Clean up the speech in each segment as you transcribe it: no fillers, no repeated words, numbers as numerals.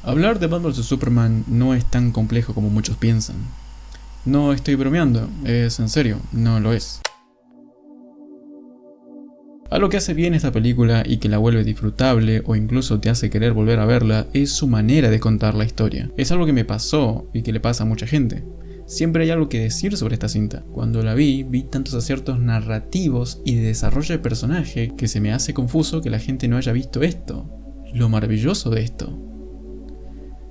Hablar de Batman vs Superman no es tan complejo como muchos piensan. No estoy bromeando, es en serio, no lo es. Algo que hace bien esta película y que la vuelve disfrutable o incluso te hace querer volver a verla es su manera de contar la historia. Es algo que me pasó y que le pasa a mucha gente. Siempre hay algo que decir sobre esta cinta. Cuando la vi tantos aciertos narrativos y de desarrollo de personaje que se me hace confuso que la gente no haya visto esto. Lo maravilloso de esto.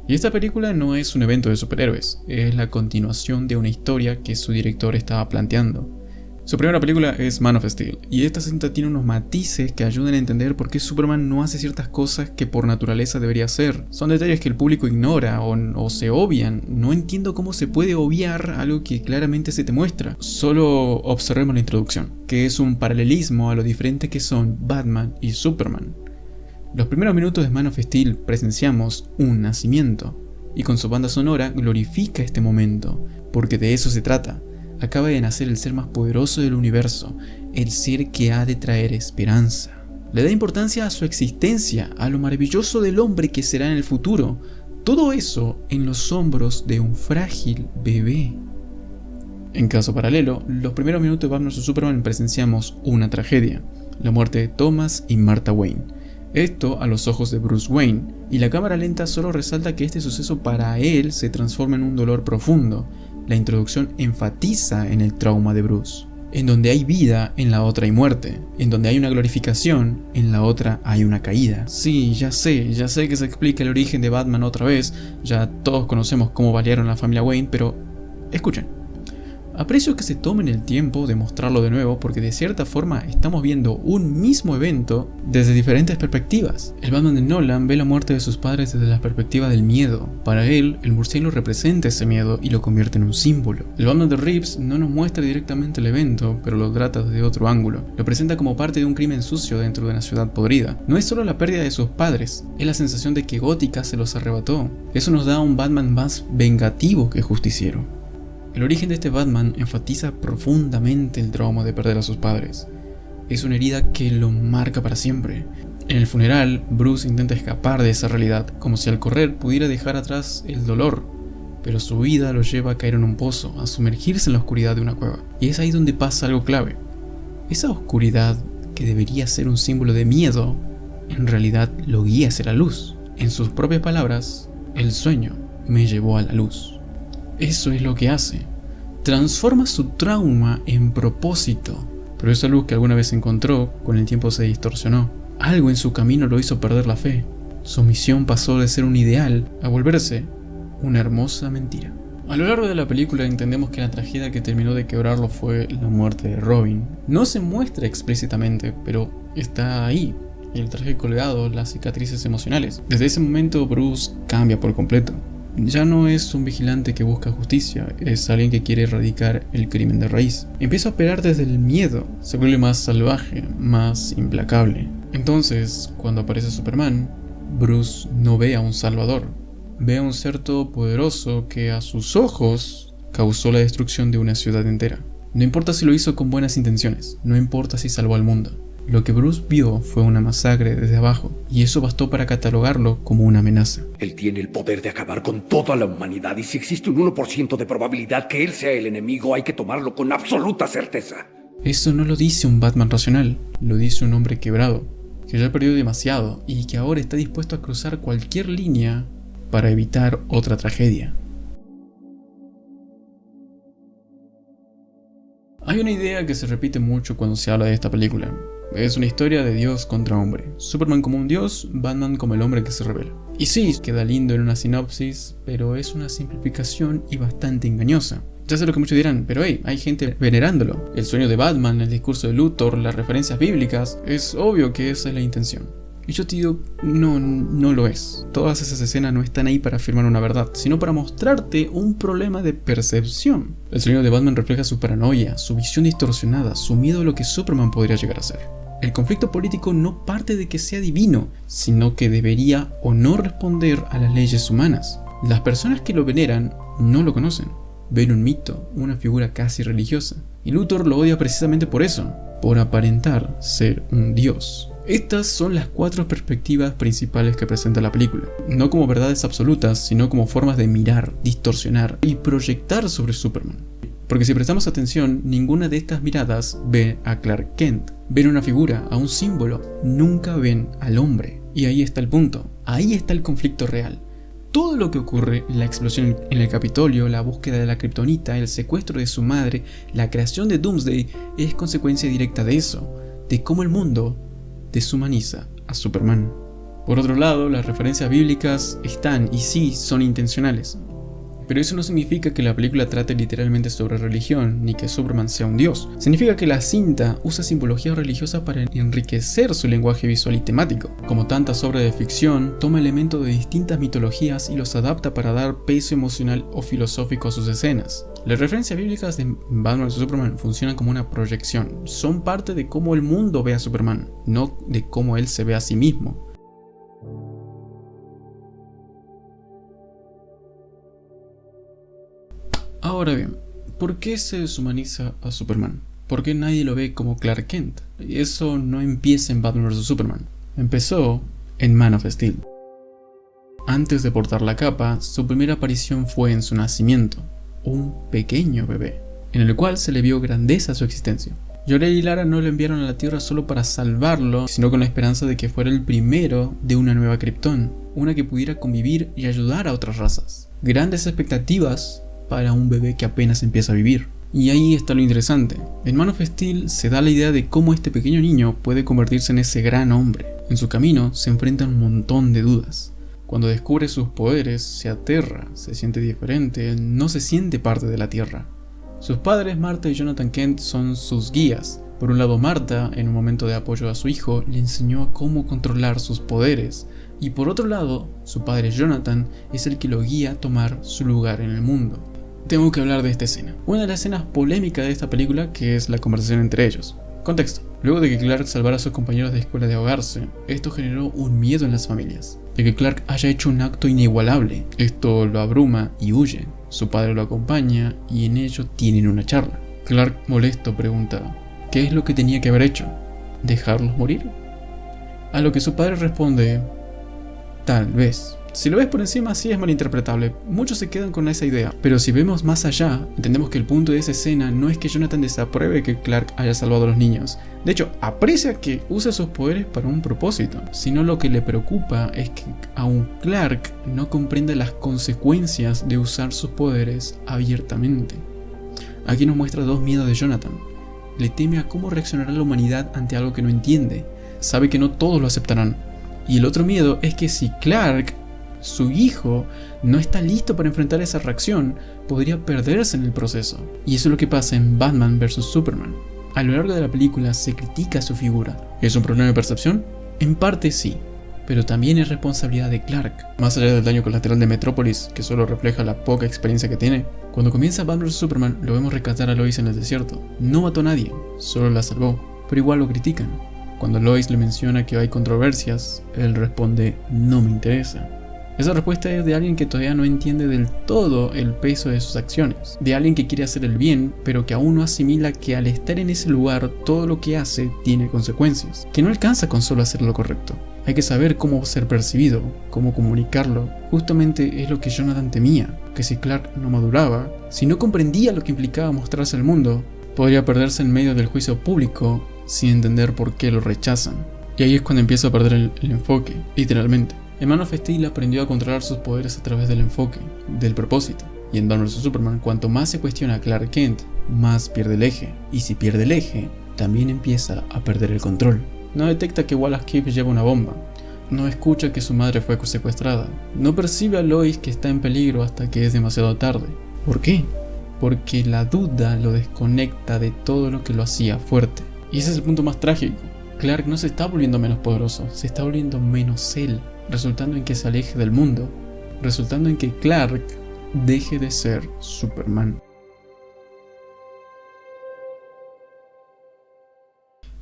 Y esta película no es un evento de superhéroes, es la continuación de una historia que su director estaba planteando. Su primera película es Man of Steel, y esta cinta tiene unos matices que ayudan a entender por qué Superman no hace ciertas cosas que por naturaleza debería hacer. Son detalles que el público ignora o se obvian. No entiendo cómo se puede obviar algo que claramente se te muestra. Solo observemos la introducción, que es un paralelismo a lo diferente que son Batman y Superman. Los primeros minutos de Man of Steel presenciamos un nacimiento, y con su banda sonora glorifica este momento, porque de eso se trata. Acaba de nacer el ser más poderoso del universo, el ser que ha de traer esperanza. Le da importancia a su existencia, a lo maravilloso del hombre que será en el futuro. Todo eso en los hombros de un frágil bebé. En caso paralelo, los primeros minutos de Batman vs Superman presenciamos una tragedia, la muerte de Thomas y Martha Wayne. Esto a los ojos de Bruce Wayne, y la cámara lenta solo resalta que este suceso para él se transforma en un dolor profundo. La introducción enfatiza en el trauma de Bruce. En donde hay vida, en la otra hay muerte. En donde hay una glorificación, en la otra hay una caída. Sí, ya sé que se explica el origen de Batman otra vez, ya todos conocemos cómo balearon a la familia Wayne, pero escuchen. Aprecio que se tomen el tiempo de mostrarlo de nuevo porque de cierta forma estamos viendo un mismo evento desde diferentes perspectivas. El Batman de Nolan ve la muerte de sus padres desde la perspectiva del miedo. Para él, el murciélago representa ese miedo y lo convierte en un símbolo. El Batman de Reeves no nos muestra directamente el evento, pero lo trata desde otro ángulo. Lo presenta como parte de un crimen sucio dentro de una ciudad podrida. No es solo la pérdida de sus padres, es la sensación de que Gótica se los arrebató. Eso nos da a un Batman más vengativo que justiciero. El origen de este Batman enfatiza profundamente el trauma de perder a sus padres. Es una herida que lo marca para siempre. En el funeral, Bruce intenta escapar de esa realidad, como si al correr pudiera dejar atrás el dolor, pero su vida lo lleva a caer en un pozo, a sumergirse en la oscuridad de una cueva. Y es ahí donde pasa algo clave. Esa oscuridad, que debería ser un símbolo de miedo, en realidad lo guía hacia la luz. En sus propias palabras, el sueño me llevó a la luz. Eso es lo que hace. Transforma su trauma en propósito. Pero esa luz que alguna vez encontró, con el tiempo se distorsionó. Algo en su camino lo hizo perder la fe. Su misión pasó de ser un ideal a volverse una hermosa mentira. A lo largo de la película entendemos que la tragedia que terminó de quebrarlo fue la muerte de Robin. No se muestra explícitamente, pero está ahí. El traje colgado, las cicatrices emocionales. Desde ese momento Bruce cambia por completo. Ya no es un vigilante que busca justicia, es alguien que quiere erradicar el crimen de raíz. Empieza a operar desde el miedo, se vuelve más salvaje, más implacable. Entonces, cuando aparece Superman, Bruce no ve a un salvador, ve a un ser todopoderoso que a sus ojos causó la destrucción de una ciudad entera. No importa si lo hizo con buenas intenciones, no importa si salvó al mundo. Lo que Bruce vio fue una masacre desde abajo, y eso bastó para catalogarlo como una amenaza. Él tiene el poder de acabar con toda la humanidad, y si existe un 1% de probabilidad que él sea el enemigo, hay que tomarlo con absoluta certeza. Eso no lo dice un Batman racional, lo dice un hombre quebrado, que ya perdió demasiado y que ahora está dispuesto a cruzar cualquier línea para evitar otra tragedia. Hay una idea que se repite mucho cuando se habla de esta película. Es una historia de Dios contra hombre. Superman como un dios, Batman como el hombre que se rebela. Y sí, queda lindo en una sinopsis, pero es una simplificación y bastante engañosa. Ya sé lo que muchos dirán, pero hey, hay gente venerándolo. El sueño de Batman, el discurso de Luthor, las referencias bíblicas, es obvio que esa es la intención. Y yo te digo, no lo es. Todas esas escenas no están ahí para afirmar una verdad, sino para mostrarte un problema de percepción. El sueño de Batman refleja su paranoia, su visión distorsionada, su miedo a lo que Superman podría llegar a ser. El conflicto político no parte de que sea divino, sino que debería o no responder a las leyes humanas. Las personas que lo veneran no lo conocen. Ven un mito, una figura casi religiosa. Y Luthor lo odia precisamente por eso, por aparentar ser un dios. Estas son las 4 perspectivas principales que presenta la película, no como verdades absolutas, sino como formas de mirar, distorsionar y proyectar sobre Superman. Porque si prestamos atención, ninguna de estas miradas ve a Clark Kent. Ven una figura, a un símbolo, nunca ven al hombre. Y ahí está el punto, ahí está el conflicto real. Todo lo que ocurre, la explosión en el Capitolio, la búsqueda de la kriptonita, el secuestro de su madre, la creación de Doomsday, es consecuencia directa de eso, de cómo el mundo deshumaniza a Superman. Por otro lado, las referencias bíblicas están, y sí, son intencionales. Pero eso no significa que la película trate literalmente sobre religión, ni que Superman sea un dios. Significa que la cinta usa simbología religiosa para enriquecer su lenguaje visual y temático. Como tantas obras de ficción, toma elementos de distintas mitologías y los adapta para dar peso emocional o filosófico a sus escenas. Las referencias bíblicas de Batman vs Superman funcionan como una proyección. Son parte de cómo el mundo ve a Superman, no de cómo él se ve a sí mismo. Ahora bien, ¿por qué se deshumaniza a Superman? ¿Por qué nadie lo ve como Clark Kent? Y eso no empieza en Batman vs Superman. Empezó en Man of Steel. Antes de portar la capa, su primera aparición fue en su nacimiento, un pequeño bebé, en el cual se le vio grandeza a su existencia. Jor-El y Lara no lo enviaron a la Tierra solo para salvarlo, sino con la esperanza de que fuera el primero de una nueva Krypton, una que pudiera convivir y ayudar a otras razas. Grandes expectativas para un bebé que apenas empieza a vivir. Y ahí está lo interesante. En Man of Steel se da la idea de cómo este pequeño niño puede convertirse en ese gran hombre. En su camino se enfrenta a un montón de dudas. Cuando descubre sus poderes, se aterra, se siente diferente, no se siente parte de la Tierra. Sus padres, Martha y Jonathan Kent, son sus guías. Por un lado, Martha, en un momento de apoyo a su hijo, le enseñó a cómo controlar sus poderes. Y por otro lado, su padre Jonathan es el que lo guía a tomar su lugar en el mundo. Tengo que hablar de esta escena. Una de las escenas polémicas de esta película, que es la conversación entre ellos. Contexto. Luego de que Clark salvara a sus compañeros de escuela de ahogarse, esto generó un miedo en las familias. De que Clark haya hecho un acto inigualable. Esto lo abruma y huye. Su padre lo acompaña y en ello tienen una charla. Clark, molesto, pregunta: ¿qué es lo que tenía que haber hecho? ¿Dejarlos morir? A lo que su padre responde: tal vez. Si lo ves por encima, sí es malinterpretable, muchos se quedan con esa idea, pero si vemos más allá, entendemos que el punto de esa escena no es que Jonathan desapruebe que Clark haya salvado a los niños. De hecho, aprecia que use sus poderes para un propósito, sino lo que le preocupa es que aun Clark no comprenda las consecuencias de usar sus poderes abiertamente. Aquí nos muestra dos miedos de Jonathan. Le teme a cómo reaccionará la humanidad ante algo que no entiende, sabe que no todos lo aceptarán. Y el otro miedo es que si Clark, su hijo, no está listo para enfrentar esa reacción, podría perderse en el proceso. Y eso es lo que pasa en Batman vs Superman. A lo largo de la película se critica su figura. ¿Es un problema de percepción? En parte sí, pero también es responsabilidad de Clark. Más allá del daño colateral de Metrópolis, que solo refleja la poca experiencia que tiene, cuando comienza Batman vs Superman lo vemos rescatar a Lois en el desierto. No mató a nadie, solo la salvó, pero igual lo critican. Cuando Lois le menciona que hay controversias, él responde: no me interesa. Esa respuesta es de alguien que todavía no entiende del todo el peso de sus acciones, de alguien que quiere hacer el bien, pero que aún no asimila que al estar en ese lugar todo lo que hace tiene consecuencias, que no alcanza con solo hacer lo correcto. Hay que saber cómo ser percibido, cómo comunicarlo. Justamente es lo que Jonathan temía, que si Clark no maduraba, si no comprendía lo que implicaba mostrarse al mundo, podría perderse en medio del juicio público sin entender por qué lo rechazan. Y ahí es cuando empieza a perder el enfoque, literalmente. En Man of Steel aprendió a controlar sus poderes a través del enfoque, del propósito. Y en Batman vs Superman, cuanto más se cuestiona a Clark Kent, más pierde el eje. Y si pierde el eje, también empieza a perder el control. No detecta que Wallace Keep lleva una bomba. No escucha que su madre fue secuestrada. No percibe a Lois que está en peligro hasta que es demasiado tarde. ¿Por qué? Porque la duda lo desconecta de todo lo que lo hacía fuerte. Y ese es el punto más trágico. Clark no se está volviendo menos poderoso, se está volviendo menos él, resultando en que se aleje del mundo, resultando en que Clark deje de ser Superman.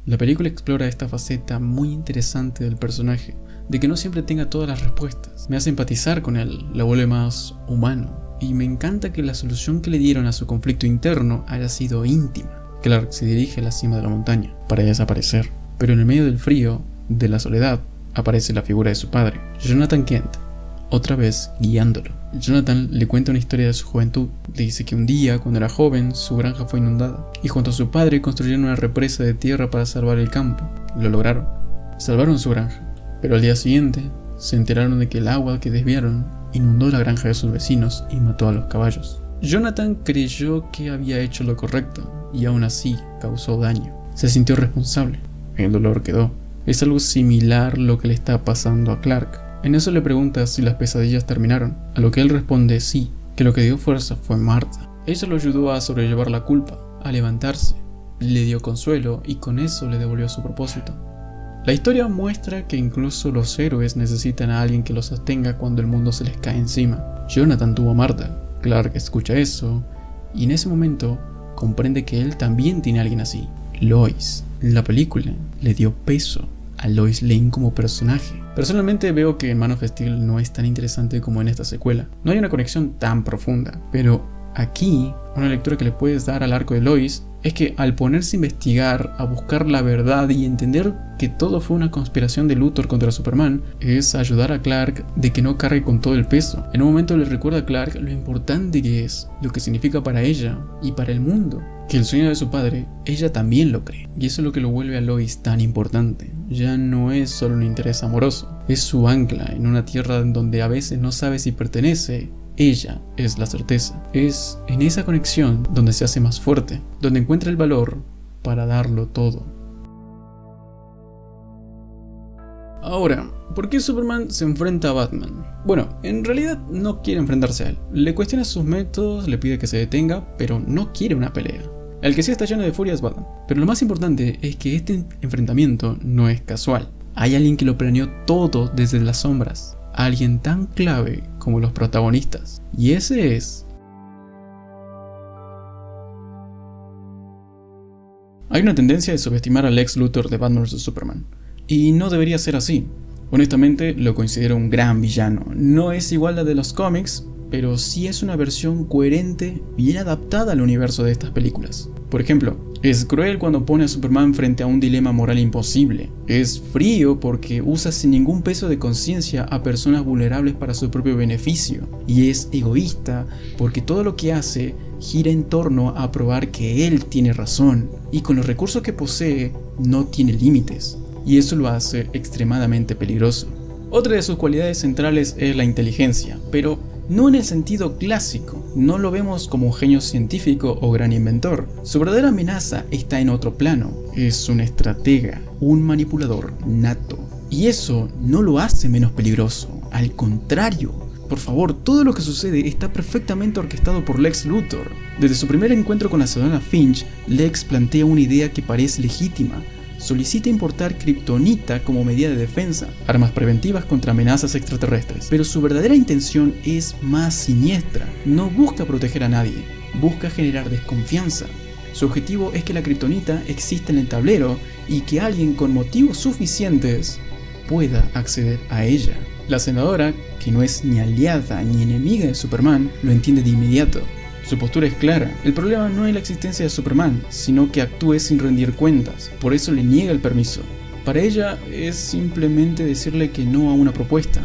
La película explora esta faceta muy interesante del personaje, de que no siempre tenga todas las respuestas. Me hace empatizar con él, lo vuelve más humano, y me encanta que la solución que le dieron a su conflicto interno haya sido íntima. Clark se dirige a la cima de la montaña para desaparecer, pero en el medio del frío de la soledad, aparece la figura de su padre, Jonathan Kent, otra vez guiándolo. Jonathan le cuenta una historia de su juventud. Le dice que un día, cuando era joven, su granja fue inundada y junto a su padre construyeron una represa de tierra para salvar el campo. Lo lograron. Salvaron su granja, pero al día siguiente se enteraron de que el agua que desviaron inundó la granja de sus vecinos y mató a los caballos. Jonathan creyó que había hecho lo correcto y aún así causó daño. Se sintió responsable. El dolor quedó. Es algo similar lo que le está pasando a Clark. En eso le pregunta si las pesadillas terminaron, a lo que él responde sí, que lo que dio fuerza fue Martha. Ella lo ayudó a sobrellevar la culpa, a levantarse, le dio consuelo y con eso le devolvió su propósito. La historia muestra que incluso los héroes necesitan a alguien que los sostenga cuando el mundo se les cae encima. Jonathan tuvo a Martha, Clark escucha eso y en ese momento comprende que él también tiene a alguien así. Lois, en la película, le dio peso a Lois Lane como personaje. Personalmente veo que en Man of Steel no es tan interesante como en esta secuela. No hay una conexión tan profunda, pero aquí una lectura que le puedes dar al arco de Lois es que al ponerse a investigar, a buscar la verdad y entender que todo fue una conspiración de Luthor contra Superman, es ayudar a Clark de que no cargue con todo el peso. En un momento le recuerda a Clark lo importante que es, lo que significa para ella y para el mundo. Que el sueño de su padre, ella también lo cree. Y eso es lo que lo vuelve a Lois tan importante. Ya no es solo un interés amoroso, es su ancla en una tierra en donde a veces no sabe si pertenece. Ella es la certeza. Es en esa conexión donde se hace más fuerte, donde encuentra el valor para darlo todo. Ahora, ¿por qué Superman se enfrenta a Batman? Bueno, en realidad no quiere enfrentarse a él. Le cuestiona sus métodos, le pide que se detenga, pero no quiere una pelea. El que sí está lleno de furia es Batman. Pero lo más importante es que este enfrentamiento no es casual. Hay alguien que lo planeó todo desde las sombras. Alguien tan clave como los protagonistas. Y ese es... Hay una tendencia de subestimar al Lex Luthor de Batman vs Superman. Y no debería ser así. Honestamente lo considero un gran villano. No es igual a de los cómics, pero sí es una versión coherente, bien adaptada al universo de estas películas. Por ejemplo, es cruel cuando pone a Superman frente a un dilema moral imposible. Es frío porque usa sin ningún peso de conciencia a personas vulnerables para su propio beneficio. Y es egoísta porque todo lo que hace gira en torno a probar que él tiene razón. Y con los recursos que posee, no tiene límites. Y eso lo hace extremadamente peligroso. Otra de sus cualidades centrales es la inteligencia, pero no en el sentido clásico. No lo vemos como un genio científico o gran inventor. Su verdadera amenaza está en otro plano. Es un estratega, un manipulador nato. Y eso no lo hace menos peligroso. Al contrario. Por favor, todo lo que sucede está perfectamente orquestado por Lex Luthor. Desde su primer encuentro con la ciudadana Finch, Lex plantea una idea que parece legítima. Solicita importar kriptonita como medida de defensa, armas preventivas contra amenazas extraterrestres. Pero su verdadera intención es más siniestra. No busca proteger a nadie, busca generar desconfianza. Su objetivo es que la kriptonita exista en el tablero y que alguien con motivos suficientes pueda acceder a ella. La senadora, que no es ni aliada ni enemiga de Superman, lo entiende de inmediato. Su postura es clara. El problema no es la existencia de Superman, sino que actúe sin rendir cuentas. Por eso le niega el permiso. Para ella es simplemente decirle que no a una propuesta,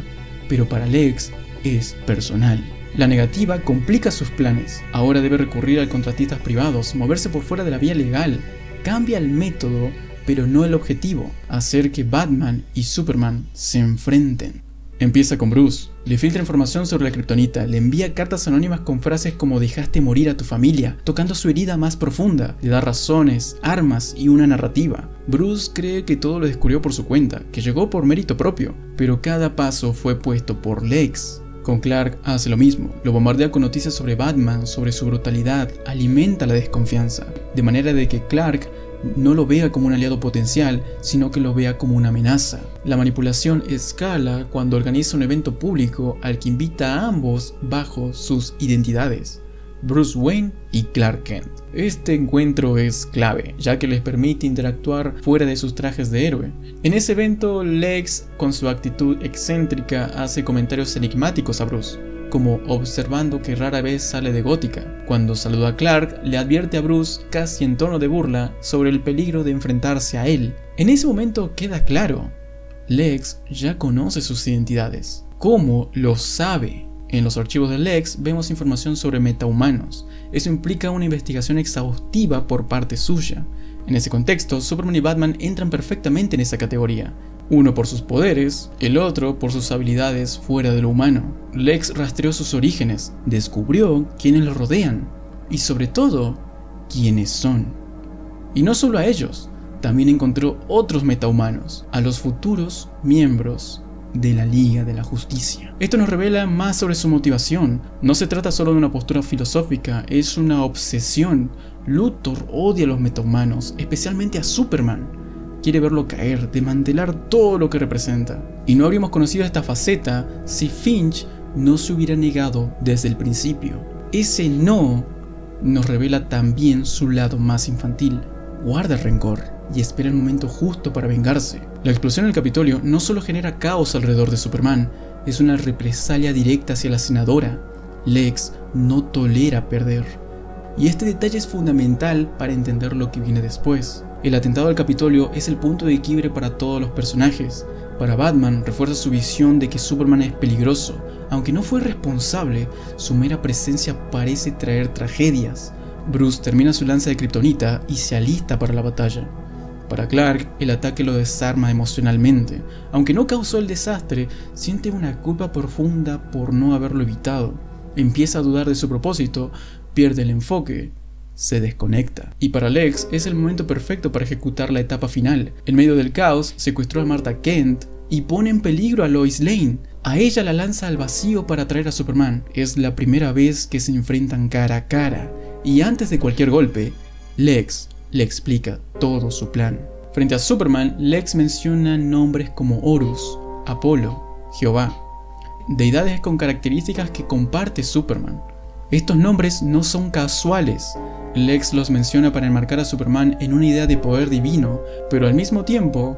pero para Lex es personal. La negativa complica sus planes. Ahora debe recurrir a contratistas privados, moverse por fuera de la vía legal. Cambia el método, pero no el objetivo: hacer que Batman y Superman se enfrenten. Empieza con Bruce, le filtra información sobre la kriptonita, le envía cartas anónimas con frases como "dejaste morir a tu familia", tocando su herida más profunda, le da razones, armas y una narrativa. Bruce cree que todo lo descubrió por su cuenta, que llegó por mérito propio, pero cada paso fue puesto por Lex. Con Clark hace lo mismo, lo bombardea con noticias sobre Batman, sobre su brutalidad, alimenta la desconfianza, de manera de que Clark no lo vea como un aliado potencial, sino que lo vea como una amenaza. La manipulación escala cuando organiza un evento público al que invita a ambos bajo sus identidades, Bruce Wayne y Clark Kent. Este encuentro es clave, ya que les permite interactuar fuera de sus trajes de héroe. En ese evento, Lex, con su actitud excéntrica, hace comentarios enigmáticos a Bruce, como observando que rara vez sale de Gótica. Cuando saluda a Clark, le advierte a Bruce, casi en tono de burla, sobre el peligro de enfrentarse a él. En ese momento queda claro, Lex ya conoce sus identidades. ¿Cómo lo sabe? En los archivos de Lex vemos información sobre metahumanos. Eso implica una investigación exhaustiva por parte suya. En ese contexto, Superman y Batman entran perfectamente en esa categoría. Uno por sus poderes, el otro por sus habilidades fuera de lo humano. Lex rastreó sus orígenes, descubrió quiénes lo rodean y sobre todo, quiénes son. Y no solo a ellos, también encontró otros metahumanos, a los futuros miembros de la Liga de la Justicia. Esto nos revela más sobre su motivación. No se trata solo de una postura filosófica, es una obsesión. Luthor odia a los metahumanos, especialmente a Superman. Quiere verlo caer, desmantelar todo lo que representa. Y no habríamos conocido esta faceta si Finch no se hubiera negado desde el principio. Ese no nos revela también su lado más infantil. Guarda rencor y espera el momento justo para vengarse. La explosión del Capitolio no solo genera caos alrededor de Superman, es una represalia directa hacia la senadora. Lex no tolera perder. Y este detalle es fundamental para entender lo que viene después. El atentado al Capitolio es el punto de quiebre para todos los personajes. Para Batman, refuerza su visión de que Superman es peligroso. Aunque no fue responsable, su mera presencia parece traer tragedias. Bruce termina su lanza de kriptonita y se alista para la batalla. Para Clark, el ataque lo desarma emocionalmente. Aunque no causó el desastre, siente una culpa profunda por no haberlo evitado. Empieza a dudar de su propósito, pierde el enfoque, se desconecta. Y para Lex es el momento perfecto para ejecutar la etapa final. En medio del caos, secuestró a Martha Kent y pone en peligro a Lois Lane. A ella la lanza al vacío para atraer a Superman. Es la primera vez que se enfrentan cara a cara. Y antes de cualquier golpe, Lex le explica todo su plan. Frente a Superman, Lex menciona nombres como Horus, Apolo, Jehová, deidades con características que comparte Superman. Estos nombres no son casuales. Lex los menciona para enmarcar a Superman en una idea de poder divino, pero al mismo tiempo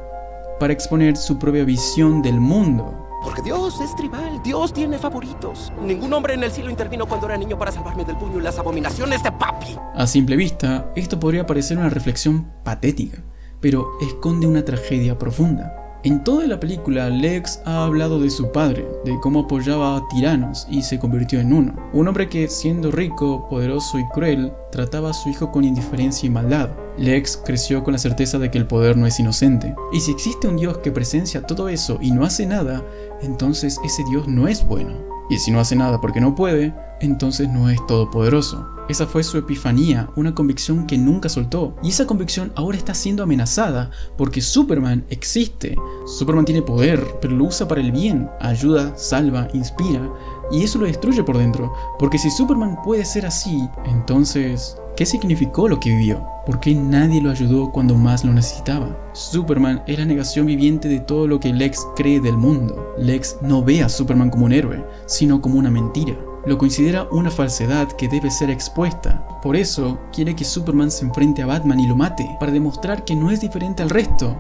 para exponer su propia visión del mundo. Porque Dios es tribal, Dios tiene favoritos. Ningún hombre en el cielo intervino cuando era niño para salvarme del puño y las abominaciones de papi. A simple vista, esto podría parecer una reflexión patética, pero esconde una tragedia profunda. En toda la película, Lex ha hablado de su padre, de cómo apoyaba a tiranos y se convirtió en uno. Un hombre que, siendo rico, poderoso y cruel, trataba a su hijo con indiferencia y maldad. Lex creció con la certeza de que el poder no es inocente. Y si existe un Dios que presencia todo eso y no hace nada, entonces ese Dios no es bueno. Y si no hace nada porque no puede, entonces no es todopoderoso. Esa fue su epifanía, una convicción que nunca soltó. Y esa convicción ahora está siendo amenazada porque Superman existe. Superman tiene poder, pero lo usa para el bien. Ayuda, salva, inspira. Y eso lo destruye por dentro. Porque si Superman puede ser así, entonces, ¿qué significó lo que vivió? ¿Por qué nadie lo ayudó cuando más lo necesitaba? Superman es la negación viviente de todo lo que Lex cree del mundo. Lex no ve a Superman como un héroe, sino como una mentira. Lo considera una falsedad que debe ser expuesta. Por eso, quiere que Superman se enfrente a Batman y lo mate, para demostrar que no es diferente al resto.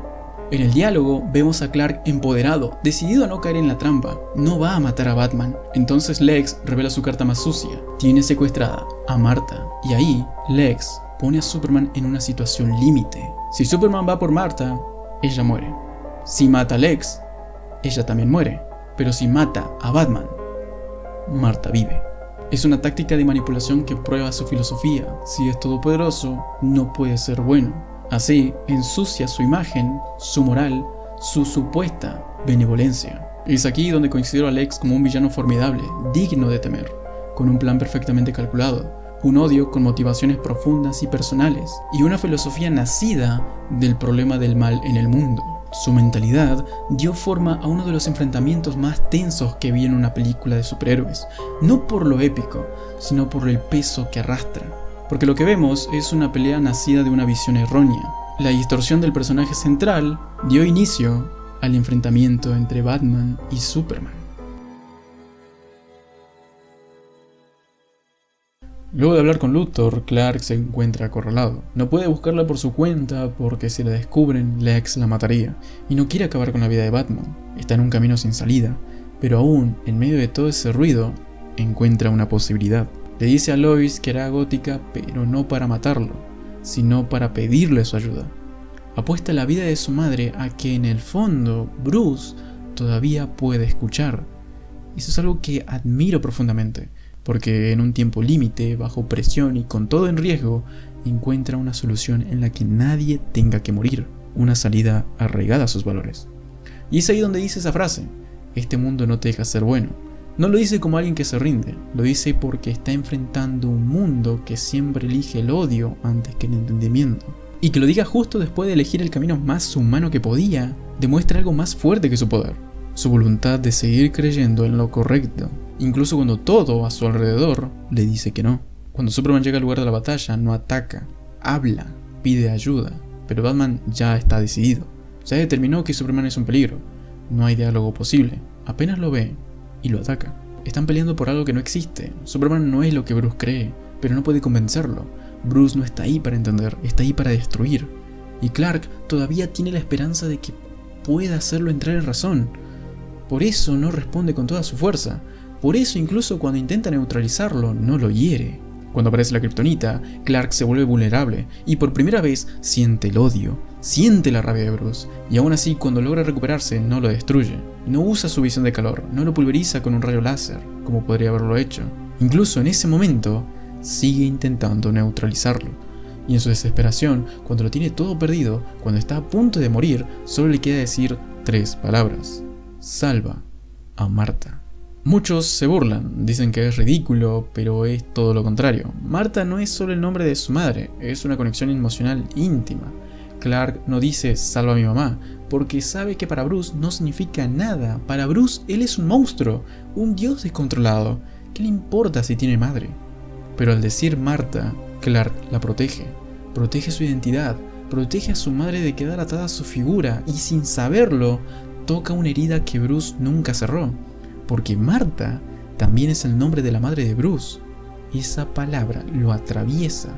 En el diálogo, vemos a Clark empoderado, decidido a no caer en la trampa. No va a matar a Batman. Entonces Lex revela su carta más sucia. Tiene secuestrada a Martha. Y ahí, Lex pone a Superman en una situación límite. Si Superman va por Martha, ella muere. Si mata a Lex, ella también muere. Pero si mata a Batman, Martha vive. Es una táctica de manipulación que prueba su filosofía. Si es todopoderoso, no puede ser bueno. Así, ensucia su imagen, su moral, su supuesta benevolencia. Es aquí donde considero a Lex como un villano formidable, digno de temer, con un plan perfectamente calculado, un odio con motivaciones profundas y personales, y una filosofía nacida del problema del mal en el mundo. Su mentalidad dio forma a uno de los enfrentamientos más tensos que vi en una película de superhéroes, no por lo épico, sino por el peso que arrastra. Porque lo que vemos es una pelea nacida de una visión errónea. La distorsión del personaje central dio inicio al enfrentamiento entre Batman y Superman. Luego de hablar con Luthor, Clark se encuentra acorralado. No puede buscarla por su cuenta porque si la descubren, Lex la mataría, y no quiere acabar con la vida de Batman. Está en un camino sin salida, pero aún, en medio de todo ese ruido, encuentra una posibilidad. Le dice a Lois que hará Gótica, pero no para matarlo, sino para pedirle su ayuda. Apuesta la vida de su madre a que en el fondo Bruce todavía puede escuchar. Eso es algo que admiro profundamente, porque en un tiempo límite, bajo presión y con todo en riesgo, encuentra una solución en la que nadie tenga que morir, una salida arraigada a sus valores. Y es ahí donde dice esa frase: este mundo no te deja ser bueno. No lo dice como alguien que se rinde, lo dice porque está enfrentando un mundo que siempre elige el odio antes que el entendimiento. Y que lo diga justo después de elegir el camino más humano que podía, demuestra algo más fuerte que su poder: su voluntad de seguir creyendo en lo correcto, incluso cuando todo a su alrededor le dice que no. Cuando Superman llega al lugar de la batalla, no ataca, habla, pide ayuda, pero Batman ya está decidido. Ya determinó que Superman es un peligro, no hay diálogo posible, apenas lo ve y lo ataca. Están peleando por algo que no existe. Superman no es lo que Bruce cree, pero no puede convencerlo. Bruce no está ahí para entender, está ahí para destruir. Y Clark todavía tiene la esperanza de que pueda hacerlo entrar en razón. Por eso no responde con toda su fuerza. Por eso incluso cuando intenta neutralizarlo, no lo hiere. Cuando aparece la kriptonita, Clark se vuelve vulnerable y por primera vez siente el odio, siente la rabia de Bruce, y aún así cuando logra recuperarse no lo destruye. No usa su visión de calor, no lo pulveriza con un rayo láser, como podría haberlo hecho. Incluso en ese momento, sigue intentando neutralizarlo. Y en su desesperación, cuando lo tiene todo perdido, cuando está a punto de morir, solo le queda decir 3 palabras: salva a Marta. Muchos se burlan, dicen que es ridículo, pero es todo lo contrario. Marta no es solo el nombre de su madre, es una conexión emocional íntima. Clark no dice salva a mi mamá, porque sabe que para Bruce no significa nada. Para Bruce él es un monstruo, un dios descontrolado. ¿Qué le importa si tiene madre? Pero al decir Marta, Clark la protege su identidad, protege a su madre de quedar atada a su figura y sin saberlo, toca una herida que Bruce nunca cerró. Porque Marta también es el nombre de la madre de Bruce. Esa palabra lo atraviesa.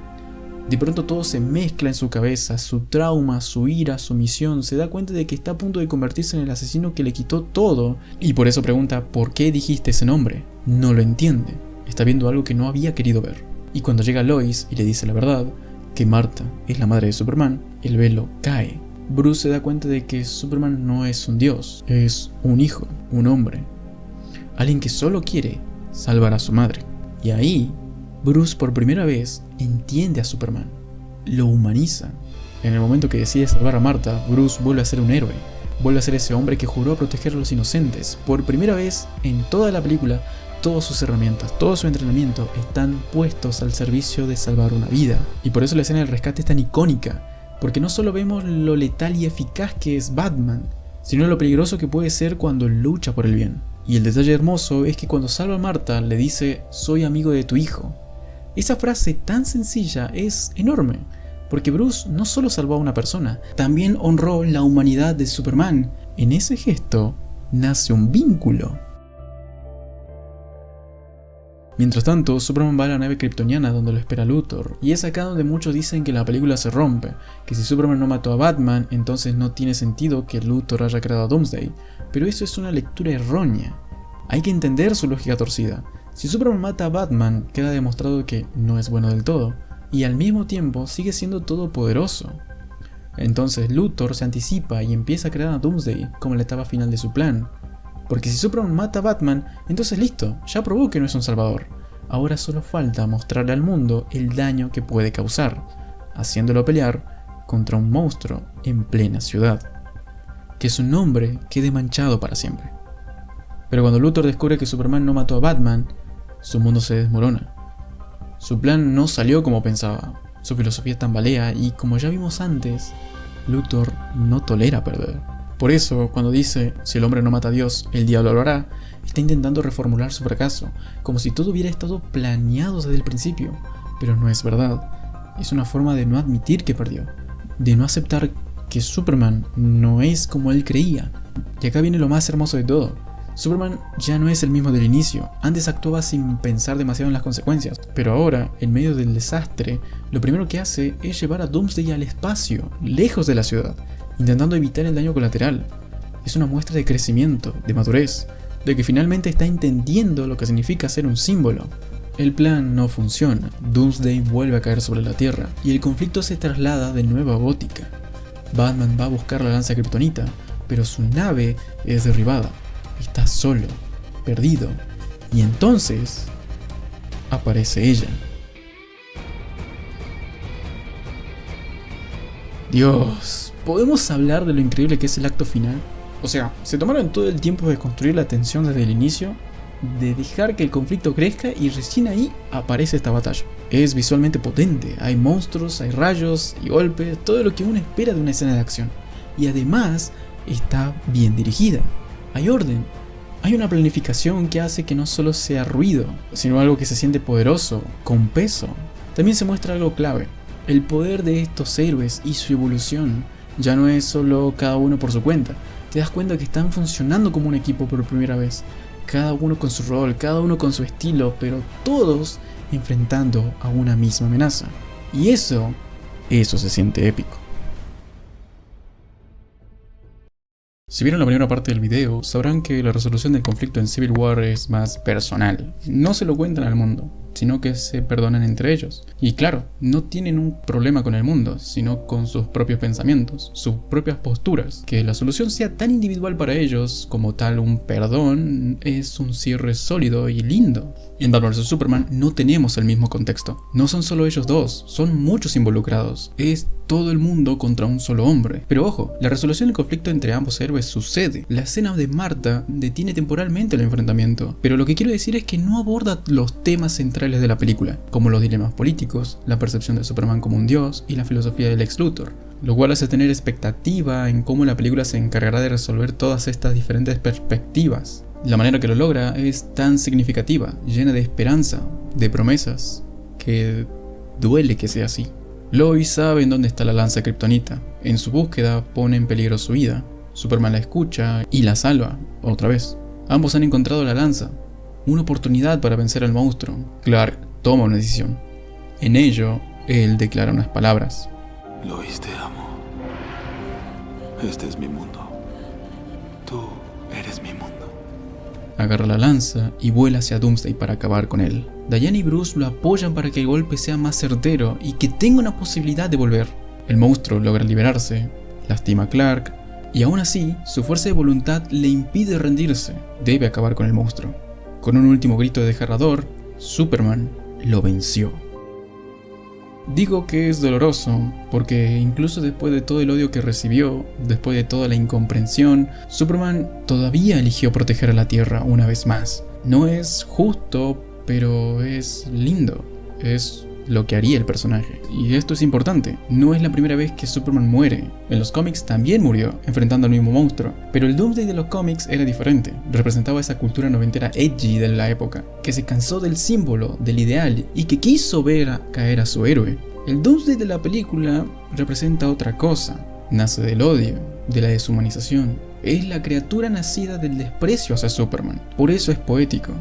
De pronto todo se mezcla en su cabeza, su trauma, su ira, su misión. Se da cuenta de que está a punto de convertirse en el asesino que le quitó todo. Y por eso pregunta: ¿por qué dijiste ese nombre? No lo entiende. Está viendo algo que no había querido ver. Y cuando llega Lois y le dice la verdad, que Marta es la madre de Superman, el velo cae. Bruce se da cuenta de que Superman no es un dios, es un hijo, un hombre. Alguien que solo quiere salvar a su madre. Y ahí, Bruce por primera vez entiende a Superman. Lo humaniza. En el momento que decide salvar a Marta, Bruce vuelve a ser un héroe. Vuelve a ser ese hombre que juró proteger a los inocentes. Por primera vez en toda la película, todas sus herramientas, todo su entrenamiento están puestos al servicio de salvar una vida. Y por eso la escena del rescate es tan icónica. Porque no solo vemos lo letal y eficaz que es Batman, sino lo peligroso que puede ser cuando lucha por el bien. Y el detalle hermoso es que cuando salva a Marta le dice: soy amigo de tu hijo. Esa frase tan sencilla es enorme, porque Bruce no solo salvó a una persona, también honró la humanidad de Superman. En ese gesto nace un vínculo. Mientras tanto, Superman va a la nave kryptoniana donde lo espera Luthor, y es acá donde muchos dicen que la película se rompe, que si Superman no mató a Batman, entonces no tiene sentido que Luthor haya creado a Doomsday, pero eso es una lectura errónea. Hay que entender su lógica torcida. Si Superman mata a Batman, queda demostrado que no es bueno del todo, y al mismo tiempo sigue siendo todopoderoso. Entonces Luthor se anticipa y empieza a crear a Doomsday como la etapa final de su plan. Porque si Superman mata a Batman, entonces listo, ya probó que no es un salvador. Ahora solo falta mostrarle al mundo el daño que puede causar, haciéndolo pelear contra un monstruo en plena ciudad. Que su nombre quede manchado para siempre. Pero cuando Luthor descubre que Superman no mató a Batman, su mundo se desmorona. Su plan no salió como pensaba, su filosofía tambalea y, como ya vimos antes, Luthor no tolera perder. Por eso, cuando dice, si el hombre no mata a Dios, el diablo lo hará, está intentando reformular su fracaso, como si todo hubiera estado planeado desde el principio. Pero no es verdad. Es una forma de no admitir que perdió, de no aceptar que Superman no es como él creía. Y acá viene lo más hermoso de todo. Superman ya no es el mismo del inicio. Antes actuaba sin pensar demasiado en las consecuencias, pero ahora, en medio del desastre, lo primero que hace es llevar a Doomsday al espacio, lejos de la ciudad, intentando evitar el daño colateral. Es una muestra de crecimiento, de madurez, de que finalmente está entendiendo lo que significa ser un símbolo. El plan no funciona, Doomsday vuelve a caer sobre la Tierra, y el conflicto se traslada de nuevo a Gótica. Batman va a buscar la lanza kriptonita, pero su nave es derribada. Está solo, perdido, y entonces aparece ella. Dios, ¿podemos hablar de lo increíble que es el acto final? O sea, se tomaron todo el tiempo de construir la tensión desde el inicio, de dejar que el conflicto crezca y recién ahí aparece esta batalla. Es visualmente potente, hay monstruos, hay rayos y golpes, todo lo que uno espera de una escena de acción. Y además está bien dirigida, hay orden, hay una planificación que hace que no solo sea ruido, sino algo que se siente poderoso, con peso. También se muestra algo clave, el poder de estos héroes y su evolución. Ya no es solo cada uno por su cuenta, te das cuenta que están funcionando como un equipo por primera vez. Cada uno con su rol, cada uno con su estilo, pero todos enfrentando a una misma amenaza. Y eso se siente épico. Si vieron la primera parte del video, sabrán que la resolución del conflicto en Civil War es más personal. No se lo cuentan al mundo, sino que se perdonan entre ellos. Y claro, no tienen un problema con el mundo, sino con sus propios pensamientos, sus propias posturas. Que la solución sea tan individual para ellos como tal un perdón es un cierre sólido y lindo. En Batman vs Superman no tenemos el mismo contexto. No son solo ellos dos, son muchos involucrados. Es todo el mundo contra un solo hombre. Pero ojo, la resolución del conflicto entre ambos héroes sucede. La escena de Martha detiene temporalmente el enfrentamiento. Pero lo que quiero decir es que no aborda los temas centrales de la película, como los dilemas políticos, la percepción de Superman como un dios y la filosofía del Lex Luthor. Lo cual hace tener expectativa en cómo la película se encargará de resolver todas estas diferentes perspectivas. La manera que lo logra es tan significativa, llena de esperanza, de promesas, que duele que sea así. Lois sabe en dónde está la lanza kriptonita. En su búsqueda pone en peligro su vida. Superman la escucha y la salva, otra vez. Ambos han encontrado la lanza, una oportunidad para vencer al monstruo. Clark toma una decisión. En ello, él declara unas palabras. Lois, te amo. Este es mi mundo. Tú eres mi mundo. Agarra la lanza y vuela hacia Doomsday para acabar con él. Diana y Bruce lo apoyan para que el golpe sea más certero y que tenga una posibilidad de volver. El monstruo logra liberarse, lastima a Clark, y aún así, su fuerza de voluntad le impide rendirse. Debe acabar con el monstruo. Con un último grito desgarrador, Superman lo venció. Digo que es doloroso, porque incluso después de todo el odio que recibió, después de toda la incomprensión, Superman todavía eligió proteger a la Tierra una vez más. No es justo, pero es lindo. Es lo que haría el personaje. Y esto es importante, no es la primera vez que Superman muere. En los cómics también murió, enfrentando al mismo monstruo. Pero el Doomsday de los cómics era diferente, representaba esa cultura noventera edgy de la época, que se cansó del símbolo, del ideal, y que quiso ver caer a su héroe. El Doomsday de la película representa otra cosa, nace del odio, de la deshumanización. Es la criatura nacida del desprecio hacia Superman, por eso es poético.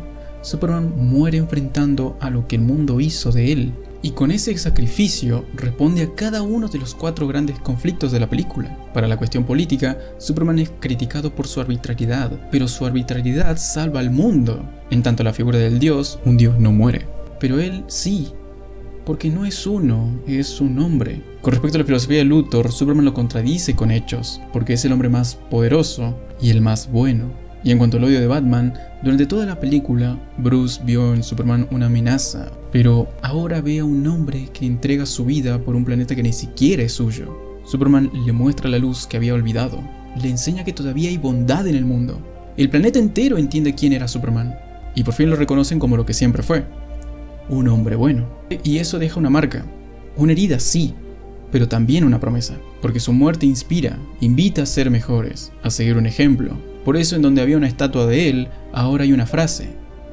Superman muere enfrentando a lo que el mundo hizo de él. Y con ese sacrificio responde a cada uno de los 4 grandes conflictos de la película. Para la cuestión política, Superman es criticado por su arbitrariedad, pero su arbitrariedad salva al mundo. En tanto la figura del dios, un dios no muere. Pero él sí, porque no es uno, es un hombre. Con respecto a la filosofía de Luthor, Superman lo contradice con hechos, porque es el hombre más poderoso y el más bueno. Y en cuanto al odio de Batman, durante toda la película, Bruce vio en Superman una amenaza, pero ahora ve a un hombre que entrega su vida por un planeta que ni siquiera es suyo. Superman le muestra la luz que había olvidado, le enseña que todavía hay bondad en el mundo. El planeta entero entiende quién era Superman, y por fin lo reconocen como lo que siempre fue, un hombre bueno. Y eso deja una marca, una herida sí, pero también una promesa, porque su muerte inspira, invita a ser mejores, a seguir un ejemplo. Por eso en donde había una estatua de él, ahora hay una frase.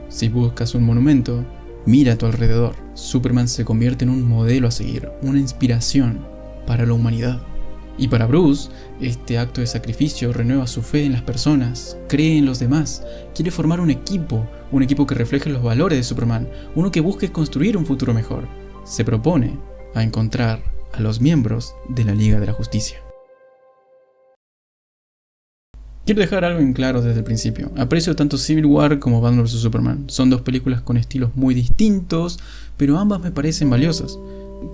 Si buscas un monumento, mira a tu alrededor. Superman se convierte en un modelo a seguir, una inspiración para la humanidad. Y para Bruce, este acto de sacrificio renueva su fe en las personas, cree en los demás, quiere formar un equipo que refleje los valores de Superman, uno que busque construir un futuro mejor. Se propone a encontrar a los miembros de la Liga de la Justicia. Quiero dejar algo en claro desde el principio. Aprecio tanto Civil War como Batman vs Superman. Son 2 películas con estilos muy distintos, pero ambas me parecen valiosas.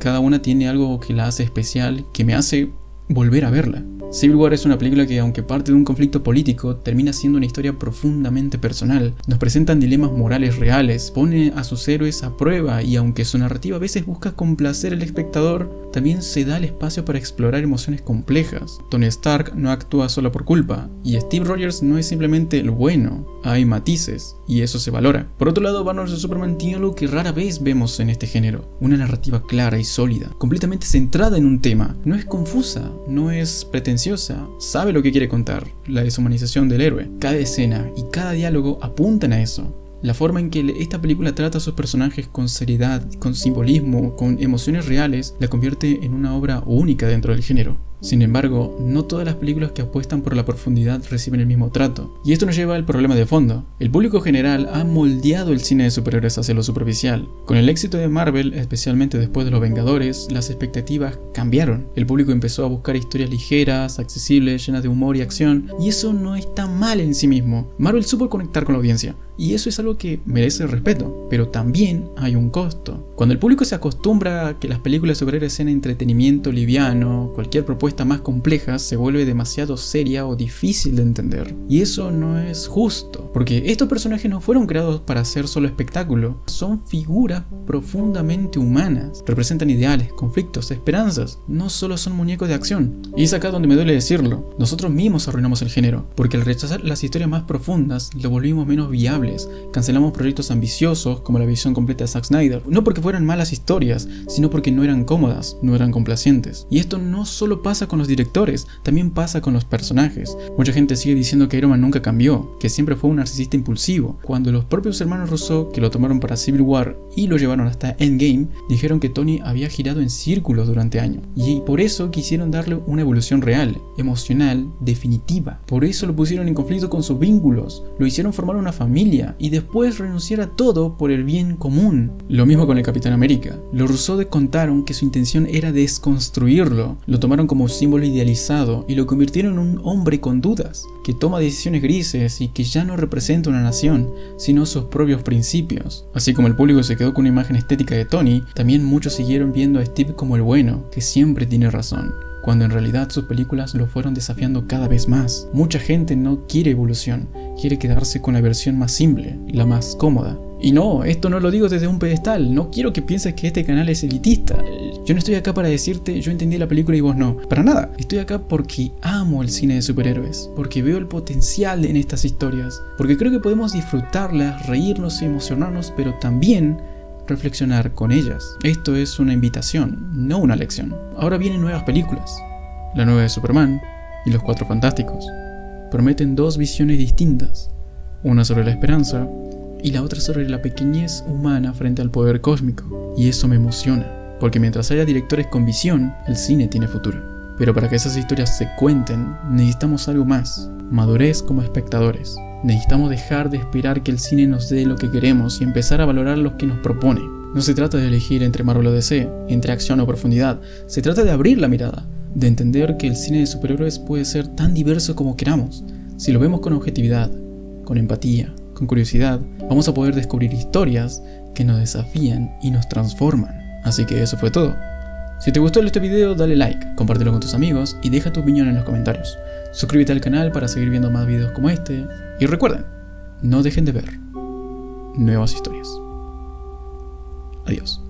Cada una tiene algo que la hace especial, que me hace volver a verla. Civil War es una película que, aunque parte de un conflicto político, termina siendo una historia profundamente personal. Nos presentan dilemas morales reales, pone a sus héroes a prueba y aunque su narrativa a veces busca complacer al espectador, también se da el espacio para explorar emociones complejas. Tony Stark no actúa solo por culpa y Steve Rogers no es simplemente el bueno, hay matices y eso se valora. Por otro lado, Batman vs Superman tiene algo que rara vez vemos en este género, una narrativa clara y sólida, completamente centrada en un tema. No es confusa, no es pretenciosa, sabe lo que quiere contar, la deshumanización del héroe. Cada escena y cada diálogo apuntan a eso. La forma en que esta película trata a sus personajes con seriedad, con simbolismo, con emociones reales, la convierte en una obra única dentro del género. Sin embargo, no todas las películas que apuestan por la profundidad reciben el mismo trato. Y esto nos lleva al problema de fondo. El público general ha moldeado el cine de superhéroes hacia lo superficial. Con el éxito de Marvel, especialmente después de Los Vengadores, las expectativas cambiaron. El público empezó a buscar historias ligeras, accesibles, llenas de humor y acción, y eso no está mal en sí mismo. Marvel supo conectar con la audiencia, y eso es algo que merece respeto, pero también hay un costo. Cuando el público se acostumbra a que las películas de superhéroes sean entretenimiento liviano, cualquier propuesta más compleja se vuelve demasiado seria o difícil de entender. Y eso no es justo, porque estos personajes no fueron creados para ser solo espectáculo, son figuras profundamente humanas, representan ideales, conflictos, esperanzas, no solo son muñecos de acción. Y es acá donde me duele decirlo, nosotros mismos arruinamos el género, porque al rechazar las historias más profundas, lo volvimos menos viables, cancelamos proyectos ambiciosos como la visión completa de Zack Snyder, no porque fueran malas historias, sino porque no eran cómodas, no eran complacientes. Y esto no solo pasa con los directores, también pasa con los personajes. Mucha gente sigue diciendo que Iron Man nunca cambió, que siempre fue un narcisista impulsivo, cuando los propios hermanos Russo, que lo tomaron para Civil War y lo llevaron hasta Endgame, dijeron que Tony había girado en círculos durante años, y por eso quisieron darle una evolución real, emocional, definitiva. Por eso lo pusieron en conflicto con sus vínculos, lo hicieron formar una familia y después renunciar a todo por el bien común. Lo mismo con el Capitán América. Los Russo contaron que su intención era desconstruirlo, lo tomaron como símbolo idealizado y lo convirtieron en un hombre con dudas, que toma decisiones grises y que ya no representa una nación, sino sus propios principios. Así como el público se quedó con una imagen estética de Tony, también muchos siguieron viendo a Steve como el bueno, que siempre tiene razón, cuando en realidad sus películas lo fueron desafiando cada vez más. Mucha gente no quiere evolución, quiere quedarse con la versión más simple, la más cómoda. Y no, esto no lo digo desde un pedestal, no quiero que pienses que este canal es elitista. Yo no estoy acá para decirte, yo entendí la película y vos no. Para nada, estoy acá porque amo el cine de superhéroes, porque veo el potencial en estas historias, porque creo que podemos disfrutarlas, reírnos y emocionarnos, pero también reflexionar con ellas. Esto es una invitación, no una lección. Ahora vienen nuevas películas, la nueva de Superman y Los Cuatro Fantásticos. Prometen dos visiones distintas, una sobre la esperanza y la otra sobre la pequeñez humana frente al poder cósmico. Y eso me emociona, porque mientras haya directores con visión, el cine tiene futuro. Pero para que esas historias se cuenten, necesitamos algo más, madurez como espectadores. Necesitamos dejar de esperar que el cine nos dé lo que queremos y empezar a valorar lo que nos propone. No se trata de elegir entre Marvel o DC, entre acción o profundidad, se trata de abrir la mirada, de entender que el cine de superhéroes puede ser tan diverso como queramos. Si lo vemos con objetividad, con empatía, con curiosidad, vamos a poder descubrir historias que nos desafían y nos transforman. Así que eso fue todo. Si te gustó este video, dale like, compártelo con tus amigos y deja tu opinión en los comentarios. Suscríbete al canal para seguir viendo más videos como este. Y recuerden, no dejen de ver nuevas historias. Adiós.